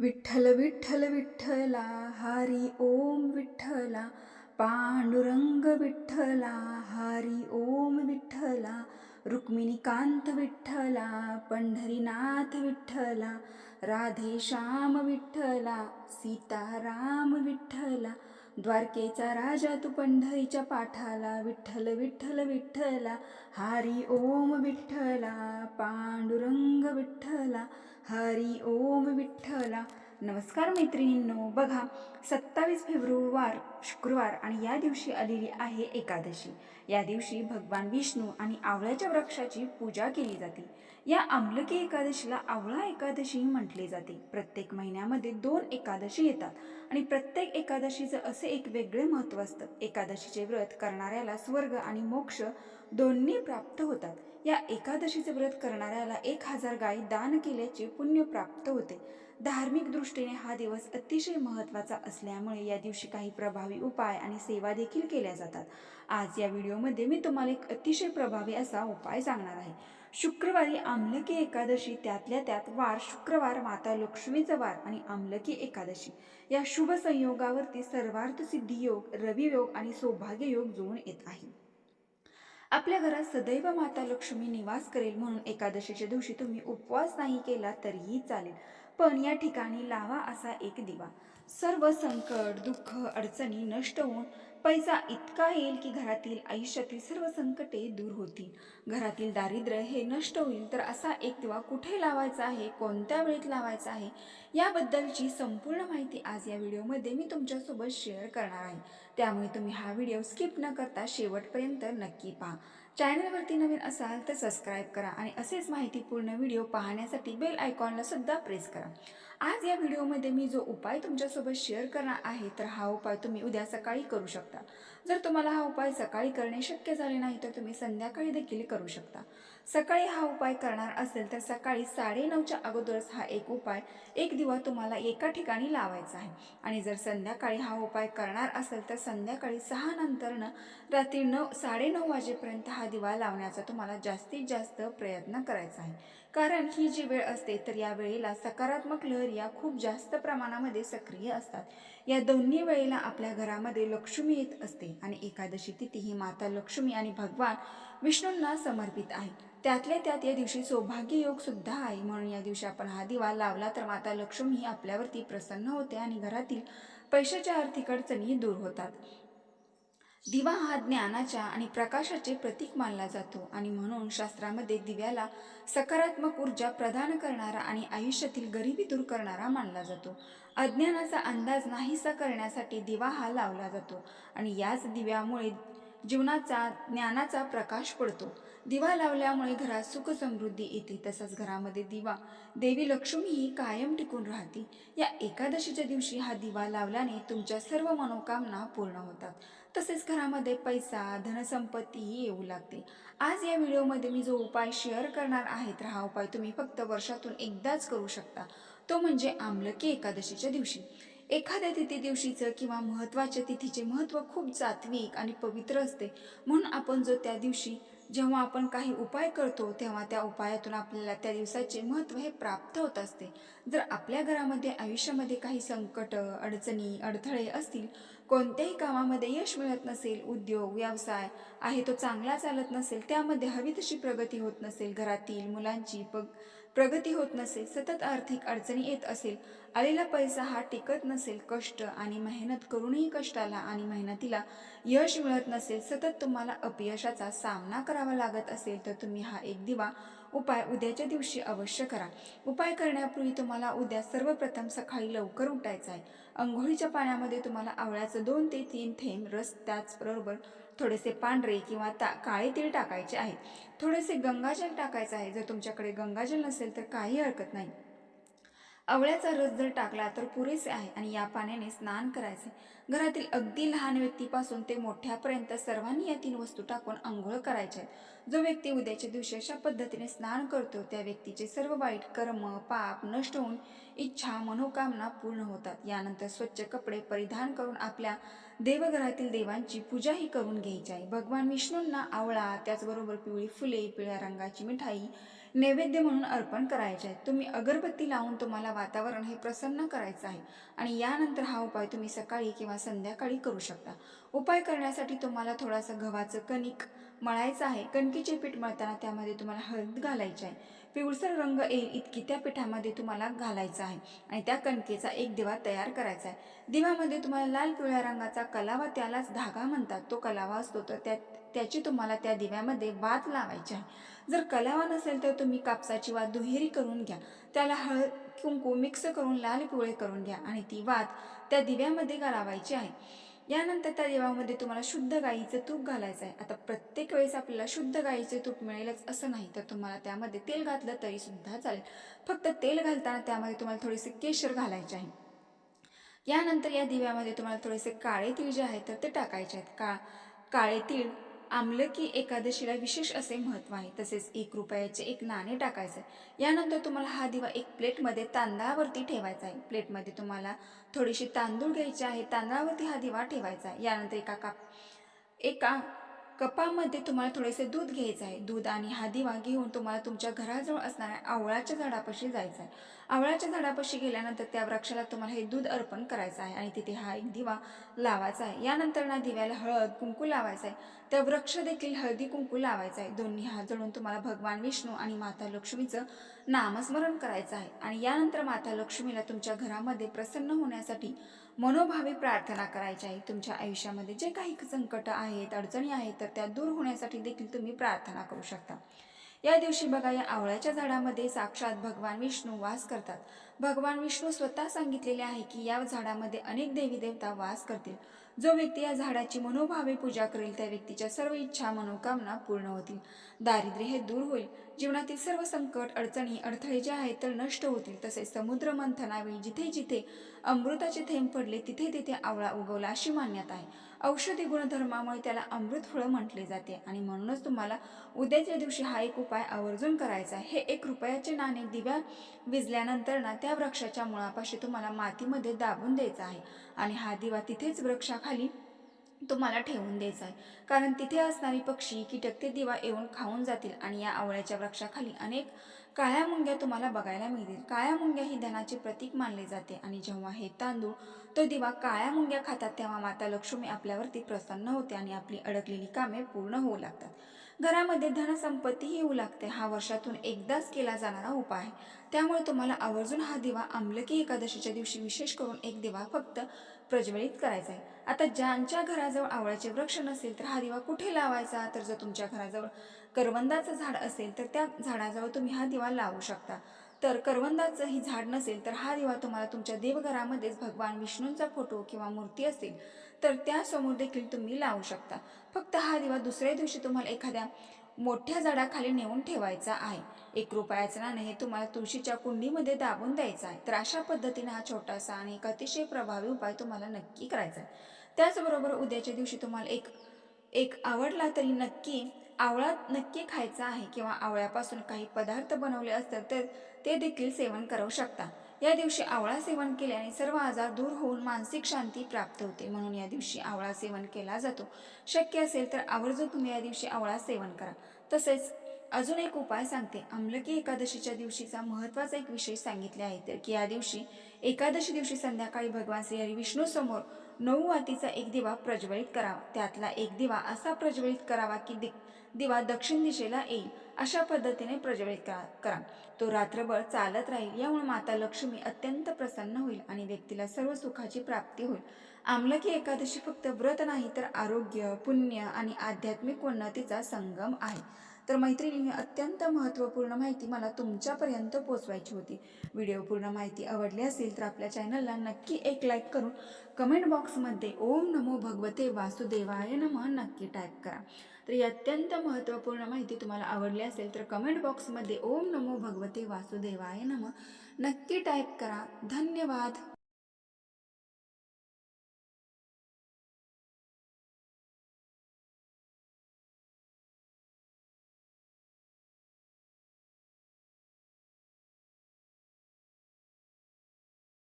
विठ्ठल विठ्ठल विठ्ठला हरी ओम विठ्ठला पांडुरंग विठ्ठला हरी ओम विठ्ठला रुक्मिणीकांत विठ्ठला पंढरीनाथ विठ्ठला राधेश्याम विठ्ठला सीताराम विठ्ठला द्वारकेचा राजा तू पंढरीच्या पाठाला विठ्ठल विठ्ठल विठ्ठला हरी ओम विठ्ठला पांडुरंग विठ्ठला हरी ओम विठ्ठला. नमस्कार मैत्रिणींनो, बघा 27 फेब्रुवार शुक्रवार आणि या दिवशी आलेली आहे एकादशी. या दिवशी भगवान विष्णू आणि आवळ्याच्या वृक्षाची पूजा केली जाते. या आमलकी एकादशीला आवळा एकादशी म्हटले जाते. प्रत्येक महिन्यामध्ये 2 एकादशी येतात आणि प्रत्येक एकादशीचं असे एक वेगळे महत्त्व असतं. एकादशीचे व्रत करणाऱ्याला स्वर्ग आणि मोक्ष दोन्ही प्राप्त होतात. या एकादशीचे व्रत करणाऱ्याला 1000 गायी दान केल्याचे पुण्य प्राप्त होते. धार्मिक दृष्टीने हा दिवस अतिशय महत्त्वाचा असल्यामुळे या दिवशी काही प्रभावी उपाय आणि सेवा देखील केल्या जातात. आज या व्हिडिओमध्ये मी तुम्हाला एक अतिशय प्रभावी असा उपाय सांगणार आहे. शुक्रवारी आमलकी एकादशी, त्यातल्या त्यात वार शुक्रवार, माता लक्ष्मीचा वार आणि आमलकी एकादशी या शुभ संयोगावरती सर्वार्थ सिद्धी योग, रवी योग आणि सौभाग्य योग जुळून येत आहे. आपल्या घरात सदैव माता लक्ष्मी निवास करेल म्हणून एकादशीच्या दिवशी तुम्ही उपवास नाही केला तरीही चालेल, पण या ठिकाणी लावा असा एक दिवा. सर्व संकट, दुःख, अडचणी नष्ट होऊन पैसा इतका येईल की घरातील आयुष्यातील सर्व संकटे दूर होतील. घरातील दारिद्र्य हे नष्ट होईल. तर असा एक दिवा कुठे लावायचा आहे, कोणत्या वेळेत लावायचा आहे, याबद्दलची संपूर्ण माहिती आज या व्हिडिओमध्ये मी तुमच्यासोबत शेअर करणार आहे. त्यामुळे तुम्ही हा व्हिडिओ स्किप न करता शेवटपर्यंत नक्की पहा. चॅनलवरती नवीन असाल तर सबस्क्राईब करा आणि असेच माहितीपूर्ण व्हिडिओ पाहण्यासाठी बेल आयकॉनला सुद्धा प्रेस करा. आज या व्हिडिओमध्ये मी जो उपाय तुमच्यासोबत शेअर करणार आहे, तर हा उपाय तुम्ही उद्या सकाळी करू शकता. जर तुम्हाला हा उपाय सकाळी करणे शक्य झाले नाही तर तुम्ही संध्याकाळी देखील करू शकता. सकाळी हा उपाय करणार असेल तर सकाळी 9:30च्या अगोदरच हा एक उपाय, एक दिवा तुम्हाला एका ठिकाणी लावायचा आहे. आणि जर संध्याकाळी हा उपाय करणार असेल तर संध्याकाळी 6 नंतरनं रात्री 9-9:30 वाजेपर्यंत हा दिवा लावण्याचा तुम्हाला जास्तीत जास्त प्रयत्न करायचा आहे. कारण ही जी वेळ असते तर या वेळेला सकारात्मक लहरी खूप जास्त प्रमाणामध्ये सक्रिय असतात. या दोन्ही वेळेला आपल्या घरामध्ये लक्ष्मी येत असते आणि एकादशी तिथी ही माता लक्ष्मी आणि भगवान विष्णूंना समर्पित आहे. त्यातल्या त्यात या दिवशी सौभाग्य योग सुद्धा आहे. म्हणून या दिवशी आपण हा दिवा लावला तर माता लक्ष्मी आपल्यावरती प्रसन्न होते आणि घरातील पैशाच्या आर्थिक अडचणी दूर होतात. दिवा हा ज्ञानाच्या आणि प्रकाशाचे प्रतीक मानला जातो आणि म्हणून शास्त्रामध्ये दिव्याला सकारात्मक ऊर्जा प्रदान करणारा आणि आयुष्यातील गरिबी दूर करणारा मानला जातो. अज्ञानाचा अंदाज नाहीसा करण्यासाठी दिवा हा लावला जातो आणि याच दिव्यामुळे जीवनाचा ज्ञानाचा प्रकाश पडतो. दिवा लावल्यामुळे घरात सुख समृद्धी येते. तसंच घरामध्ये देवी लक्ष्मी ही कायम टिकून राहते. या एकादशीच्या दिवशी हा दिवा लावल्याने तुमच्या सर्व मनोकामना पूर्ण होतात. तसेच घरामध्ये पैसा, धनसंपत्तीही येऊ लागते. आज या व्हिडिओमध्ये मी जो उपाय शेअर करणार आहे तर हा उपाय तुम्ही फक्त वर्षातून एकदाच करू शकता. तो म्हणजे आमलकी एकादशीच्या दिवशी. एखाद्या तिथी दिवशीचं किंवा महत्त्वाच्या तिथीचे महत्त्व खूप सात्विक आणि पवित्र असते. म्हणून आपण त्या दिवशी जेव्हा आपण काही उपाय करतो तेव्हा त्या उपायातून आपल्याला त्या दिवसाचे महत्त्व हे प्राप्त होत असते. जर आपल्या घरामध्ये आयुष्यामध्ये काही संकट, अडचणी, अडथळे असतील, कोणत्याही कामामध्ये यश मिळत नसेल, उद्योग, व्यवसाय आहे तो चांगला चालत नसेल, त्यामध्ये हवी तशी प्रगती होत नसेल, घरातील मुलांची प्रगती होत नसेल, सतत आर्थिक अडचणी येत असेल, आलेला पैसा हा टिकत नसेल, कष्ट आणि मेहनत करूनही कष्टाला आणि मेहनतीला यश मिळत नसेल, सतत तुम्हाला अपयशाचा सामना करावा लागत असेल, तर तुम्ही हा एक दिवा उपाय उद्याच्या दिवशी अवश्य करा. उपाय करण्यापूर्वी तुम्हाला उद्या सर्वप्रथम सकाळी लवकर उठायचं आहे. अंघोळीच्या पाण्यामध्ये तुम्हाला आवळ्याचं 2 ते 3 थेंब रस, त्याचबरोबर थोडेसे पांढरे किंवा काळे तीळ टाकायचे आहे. थोडेसे गंगाजल टाकायचं आहे. जर तुमच्याकडे गंगाजल नसेल तर काही हरकत नाही. आवळ्याचा रस जर टाकला तर पुरेसे आहे आणि या पाण्याने स्नान करायचे. घरातील अगदी लहान व्यक्तीपासून ते मोठ्यापर्यंत सर्वांनी या 3 वस्तू टाकून आंघोळ करायचे आहेत. जो व्यक्ती उद्याच्या दिवशी अशा पद्धतीने स्नान करतो त्या व्यक्तीचे सर्व वाईट कर्म, पाप नष्ट होऊन इच्छा, मनोकामना पूर्ण होतात. यानंतर स्वच्छ कपडे परिधान करून आपल्या देवघरातील देवांची पूजाही करून घ्यायची आहे. भगवान विष्णूंना आवळा, त्याचबरोबर पिवळी फुले, पिवळ्या रंगाची मिठाई नैवेद्य म्हणून अर्पण करायचे आहे. तुम्ही अगरबत्ती लावून तुम्हाला वातावरण हे प्रसन्न करायचं आहे आणि यानंतर हा उपाय तुम्ही सकाळी किंवा संध्याकाळी करू शकता. उपाय करण्यासाठी तुम्हाला थोडासा गव्हाचं कणिक मळायचं आहे. कणकीचे पीठ मळताना त्यामध्ये तुम्हाला हळद घालायची आहे. पिवळसर रंग येईल इतकी त्या पिठामध्ये तुम्हाला घालायचं आहे आणि त्या कणकेचा एक दिवा तयार करायचा आहे. दिव्यामध्ये तुम्हाला लाल पिवळ्या रंगाचा कलावा, त्यालाच धागा म्हणतात, तो कलावा असतो, तर त्याची तुम्हाला त्या दिव्यामध्ये वात लावायची आहे. जर कलावा नसेल तर तुम्ही कापसाची वात दुहेरी करून घ्या. त्याला हळद कुंकू मिक्स करून लाल पिवळे करून घ्या आणि ती वात त्या दिव्यामध्ये लावायची आहे. यानंतर त्या दिव्यामध्ये तुम्हाला शुद्ध गाईचं तूप घालायचं आहे. आता प्रत्येक वेळेस आपल्याला शुद्ध गाईचे तूप मिळेलच असं नाही, तर तुम्हाला त्यामध्ये तेल घातलं तरी सुद्धा चालेल. फक्त तेल घालताना त्यामध्ये तुम्हाला थोडेसे केशर घालायचे आहे. यानंतर या दिव्यामध्ये तुम्हाला थोडेसे काळे तीळ जे आहेत तर ते टाकायचे आहेत. काळे तीळ आमलकी एकादशीला विशेष असे महत्त्व आहे. तसेच ₹1 एक नाणे टाकायचं आहे. यानंतर तुम्हाला हा दिवा एक प्लेटमध्ये तांदळावरती ठेवायचा आहे. प्लेटमध्ये तुम्हाला थोडीशी तांदूळ घ्यायचे आहे, तांदळावरती हा दिवा ठेवायचा आहे. यानंतर एका कपामध्ये तुम्हाला थोडेसे दूध घ्यायचं आहे. दूध आणि हा दिवा घेऊन तुम्हाला तुमच्या घराजवळ असणाऱ्या आवळाच्या झाडापाशी जायचं आहे. आवळाच्या झाडापाशी गेल्यानंतर त्या वृक्षाला तुम्हाला हे दूध अर्पण करायचं आहे आणि तिथे हा एक दिवा लावायचा आहे. यानंतर ना दिव्याला हळद कुंकू लावायचं आहे. त्या वृक्ष देखील हळदी कुंकू लावायचा आहे. दोन्ही हात जोडून तुम्हाला भगवान विष्णू आणि माता लक्ष्मीचं नामस्मरण करायचं आहे आणि यानंतर माता लक्ष्मीला तुमच्या घरामध्ये प्रसन्न होण्यासाठी मनोभावे प्रार्थना करायची आहे. तुमच्या आयुष्यामध्ये जे काही संकट आहेत, अडचणी आहेत, तर त्या दूर होण्यासाठी देखील तुम्ही प्रार्थना करू शकता. या दिवशी बघा, या आवळ्याच्या झाडामध्ये साक्षात भगवान विष्णू वास करतात. भगवान विष्णू स्वतः सांगितलेले आहे की या झाडामध्ये अनेक देवी देवता वास करतील. जो व्यक्ती या झाडाची मनोभावे पूजा करेल त्या व्यक्तीच्या सर्व इच्छा मनोकामना पूर्ण होतील. दारिद्र्य हे दूर होईल. जीवनातील सर्व संकट, अडचणी, अडथळे जे आहेत तर नष्ट होतील. तसेच समुद्र मंथनावेळी जिथे जिथे अमृताचे थेंब पडले तिथे तिथे आवळा उगवला अशी मान्यता आहे. औषधी गुणधर्मामुळे त्याला अमृत फळ म्हटले जाते आणि म्हणूनच तुम्हाला उद्याच्या दिवशी हा एक उपाय आवर्जून करायचा आहे. हे ₹1 नाणे दिव्या विजल्यानंतर ना त्या वृक्षाच्या मुळापाशी तुम्हाला मातीमध्ये दाबून द्यायचा आहे आणि हा दिवा तिथेच वृक्षाखाली तुम्हाला ठेवून द्यायचा आहे. कारण तिथे असणारी पक्षी, कीटक ते दिवा येऊन खाऊन जातील आणि या आवळ्याच्या वृक्षाखाली अनेक काळ्या मुंग्या तुम्हाला बघायला मिळतील. काळ्या मुंग्या ही धनाचे प्रतीक मानले जाते आणि जेव्हा हे तांदूळ तो दिवा काळ्या मुंग्या खातात तेव्हा माता लक्ष्मी आपल्यावरती प्रसन्न होते आणि आपली अडकलेली कामे पूर्ण होऊ लागतात. घरामध्ये धनसंपत्ती येऊ लागते. हा वर्षातून एकदाच केला जाणारा उपाय आहे. त्यामुळे तुम्हाला आवर्जून हा दिवा आमलकी एकादशीच्या दिवशी विशेष करून एक दिवा फक्त प्रज्वलित करायचा आहे. आता ज्यांच्या घराजवळ आवळ्याचे वृक्ष नसेल तर हा दिवा कुठे लावायचा, तर जर तुमच्या घराजवळ करवंदाचं झाड असेल तर त्या झाडाजवळ तुम्ही हा दिवा लावू शकता. तर करवंदाचं ही झाड नसेल तर हा दिवा तुम्हाला तुमच्या देवघरामध्येच भगवान विष्णूंचा फोटो किंवा मूर्ती असेल तर त्यासमोर देखील तुम्ही लावू शकता. फक्त हा दिवा दुसऱ्या दिवशी तुम्हाला एखाद्या मोठ्या झाडाखाली नेऊन ठेवायचा आहे. ₹1 नाणे हे तुम्हाला तुळशीच्या कुंडीमध्ये दाबून द्यायचं आहे. तर अशा पद्धतीने हा छोटासा आणि एक अतिशय प्रभावी उपाय तुम्हाला नक्की करायचा आहे. त्याचबरोबर उद्याच्या दिवशी तुम्हाला एक एक आवडला तरी नक्की आवळा नक्की खायचा आहे किंवा आवळ्यापासून काही पदार्थ बनवले असतात तर ते देखील सेवन करू शकता. या दिवशी आवळा सेवन केल्याने सर्व आजार दूर होऊन मानसिक शांती प्राप्त होते. म्हणून या दिवशी आवळा सेवन केला जातो. शक्य असेल तर आवर्जून तुम्ही या दिवशी आवळा सेवन करा. तसेच अजून एक उपाय सांगते. आमलकी एकादशीच्या दिवशीचा महत्त्वाचा एक विषय सांगितले आहे तर की या दिवशी एकादशी दिवशी संध्याकाळी भगवान श्री हरी विष्णू समोर 9 वातीचा एक दिवा प्रज्वलित करावा. त्यातला एक दिवा असा प्रज्वलित करावा की दिवा दक्षिण दिशेला येईल अशा पद्धतीने प्रज्वलित करा. तो रात्रभर चालत राहील. यामुळे माता लक्ष्मी अत्यंत प्रसन्न होईल आणि व्यक्तीला सर्व सुखाची प्राप्ती होईल. आमलकी एकादशी फक्त व्रत नाही तर आरोग्य, पुण्य आणि आध्यात्मिक उन्नतीचा संगम आहे. तर मैत्रिणी, अत्यंत महत्त्वपूर्ण माहिती मला तुमच्यापर्यंत पोचवायची होती. व्हिडिओ पूर्ण माहिती आवडली असेल तर आपल्या चॅनलला नक्की एक लाईक करून कमेंट बॉक्समध्ये ओम नमो भगवते वासुदेवाय नमः नक्की टाईप करा. तर ही अत्यंत महत्त्वपूर्ण माहिती तुम्हाला आवडली असेल तर कमेंट बॉक्समध्ये ओम नमो भगवते वासुदेवाय नमः नक्की टाईप करा. धन्यवाद.